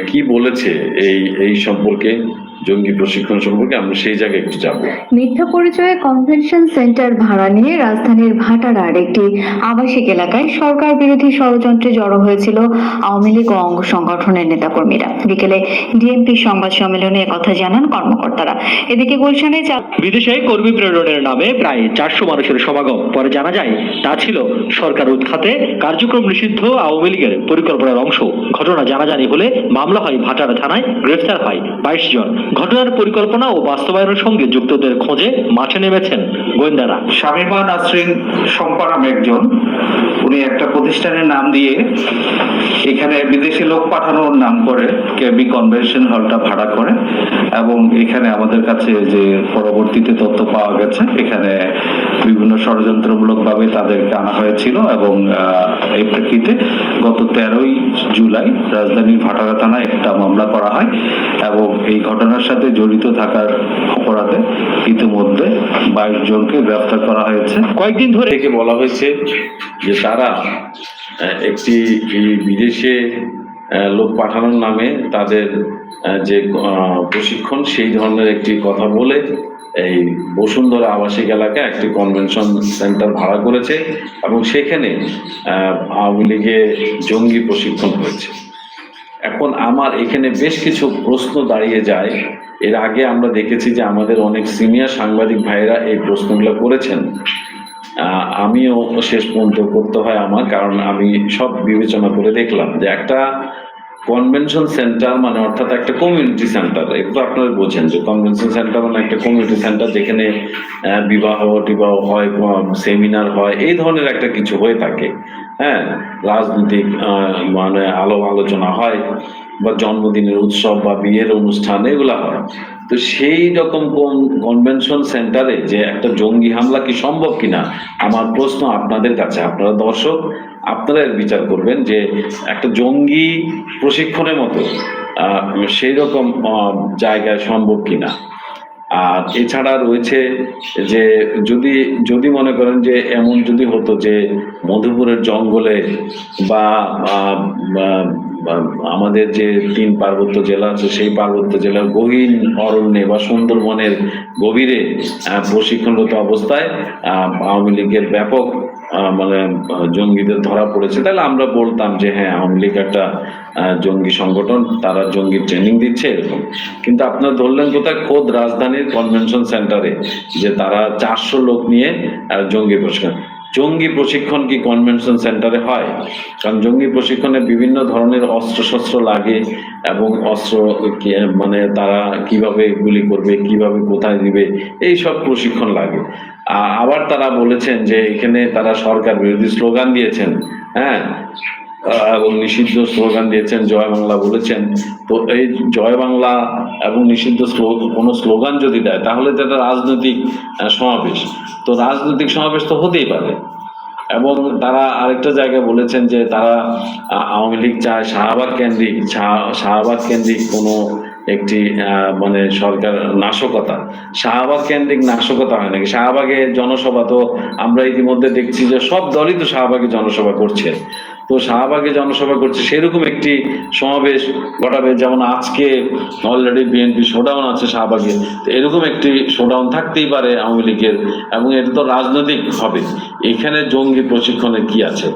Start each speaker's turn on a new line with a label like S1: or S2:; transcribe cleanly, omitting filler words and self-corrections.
S1: কি বলেছে এই এই সম্পর্কে, জঙ্গি প্রশিক্ষণ সম্পর্কে আমরা সেই জায়গায় একটু যাব।
S2: মিথ্যা পরিচয়ে কনভেনশন সেন্টার ভাড়া নিয়ে রাজধানীর ভাটারার একটি আবাসিক এলাকায় সরকার বিরোধী ষড়যন্ত্রে জড়ো হয়েছিল আওয়ামী লীগ ও অঙ্গ সংগঠনের নেতাকর্মীরা। বিকেলে ডিএমপি সংবাদ সম্মেলনে একথা জানান কর্মকর্তারা। এদিকে গুলশানে
S3: বিদেশে কর্মী প্রেরণের নামে প্রায় 400 মানুষের সমাগম। পরে জানা যায় তা ছিল সরকার উৎখাতে কার্যক্রম নিষিদ্ধ আওয়ামী লীগের পরিকল্পনার অংশ। ঘটনা জানাজানি হলে মামলা হয় ভাটারা থানায়, গ্রেফতার হয় 22 জন। ঘটনার পরিকল্পনা ও বাস্তবায়নের সঙ্গে যুক্তদের খোঁজে মাঠে নেমেছেন গোয়েন্দারা।
S4: শামীমা নাসরিন শম্পা নামে একজন, উনি একটা প্রতিষ্ঠানের নাম দিয়ে এখানে বিদেশি লোক পাঠানোর নাম করে কেবি কনভেনশন হলটা ভাড়া করে, এবং এখানে আমাদের কাছে যে পরবর্তীতে তথ্য পাওয়া গেছে এখানে বিভিন্ন ষড়যন্ত্রমূলক ভাবে তাদেরকে আনা হয়েছিল, এবং এই প্রেক্ষিতে গত 13ই জুলাই রাজধানীর ভাটারা থানায় একটা মামলা করা হয়, এবং এই ঘটনার সাথে জড়িত থাকার অপরাধে ইতিমধ্যে 22 জনকে গ্রেফতার করা হয়েছে।
S3: কয়েকদিন ধরে
S1: বলা হয়েছে যে তারা একটি বিদেশে লোক পাঠানোর নামে তাদের যে প্রশিক্ষণ সেই ধরনের একটি কথা বলে এই বসুন্ধরা আবাসিক এলাকায় একটি কনভেনশন সেন্টার ভাড়া করেছে, এবং সেখানে আওয়ামী লীগের জঙ্গি প্রশিক্ষণ হয়েছে। এখন আমার এখানে বেশ কিছু প্রশ্ন দাঁড়িয়ে যায়। এর আগে আমরা দেখেছি যে আমাদের অনেক সিনিয়র সাংবাদিক ভাইয়েরা এই প্রশ্নগুলো করেছেন, আমিও শেষ পর্যন্ত করতে হয় আমার, কারণ আমি সব বিবেচনা করে দেখলাম যে একটা কনভেনশন সেন্টার মানে অর্থাৎ একটা কমিউনিটি সেন্টার। একটু আপনারা বোঝেন যে কনভেনশন সেন্টার মানে একটা কমিউনিটি সেন্টার যেখানে বিবাহ টিবাহ হয়, সেমিনার হয়, এই ধরনের একটা কিছু হয়ে থাকে। হ্যাঁ, রাজনৈতিক মানে আলোচনা হয়, বা জন্মদিনের উৎসব বা বিয়ের অনুষ্ঠান এগুলা হয়। তো সেই রকম কনভেনশন সেন্টারে যে একটা জঙ্গি হামলা কি সম্ভব কিনা আমার প্রশ্ন আপনাদের কাছে। আপনারা দর্শক, আপনারা এর বিচার করবেন যে একটা জঙ্গি প্রশিক্ষণের মতো সেই রকম জায়গায় সম্ভব কিনা। আর এছাড়া রয়েছে যে যদি যদি মনে করেন যে এমন যদি হতো যে মধুপুরের জঙ্গলে বা আমাদের যে 3 পার্বত্য জেলা আছে সেই পার্বত্য জেলার গহীন অরণ্যে বা সুন্দরবনের গভীরে প্রশিক্ষণরত অবস্থায় আওয়ামী লীগের ব্যাপক মানে জঙ্গিদের ধরা পড়েছে, তাহলে আমরা বলতাম যে হ্যাঁ, আওয়ামী লীগ একটা জঙ্গি সংগঠন, তারা জঙ্গি ট্রেনিং দিচ্ছে এরকম। কিন্তু আপনারা ধরলেন কোথায়? খোদ রাজধানীর কনভেনশন সেন্টারে যে তারা 400 লোক নিয়ে জঙ্গি প্রশিক্ষণ। জঙ্গি প্রশিক্ষণ কি কনভেনশন সেন্টারে হয়? কারণ জঙ্গি প্রশিক্ষণে বিভিন্ন ধরনের অস্ত্রশস্ত্র লাগে, এবং অস্ত্র মানে তারা কিভাবে গুলি করবে, কিভাবে কোথায় দিবে, এই সব প্রশিক্ষণ লাগে। আবার তারা বলেছেন যে এখানে তারা সরকার বিরোধী স্লোগান দিয়েছেন, হ্যাঁ, এবং নিষিদ্ধ স্লোগান দিয়েছেন, জয় বাংলা বলেছেন। তো এই জয় বাংলা এবং নিষিদ্ধ কোনো স্লোগান যদি দেয় তাহলে তো একটা রাজনৈতিক সমাবেশ, তো রাজনৈতিক সমাবেশ তো হতেই পারে। এবং তারা আরেকটা জায়গায় বলেছেন যে তারা আওয়ামী লীগ চায় শাহবাগ কেন্দ্রিক কোনো একটি মানে সরকার নাশকতা। শাহবাগ কেন্দ্রিক নাশকতা হয় নাকি? শাহবাগে জনসভা তো আমরা ইতিমধ্যে দেখছি যে সব দলই তো শাহবাগে জনসভা করছে। তো শাহবাগে জনসভা করছে সেরকম একটি সমাবেশ ঘটাবে, যেমন আজকে অলরেডি বিএনপি শোডাউন আছে শাহবাগে, তো এরকম একটি শোডাউন থাকতেই পারে আওয়ামী লীগের, এবং এটা তো রাজনৈতিক হবে। এখানে জঙ্গি প্রশিক্ষণে কি আছে?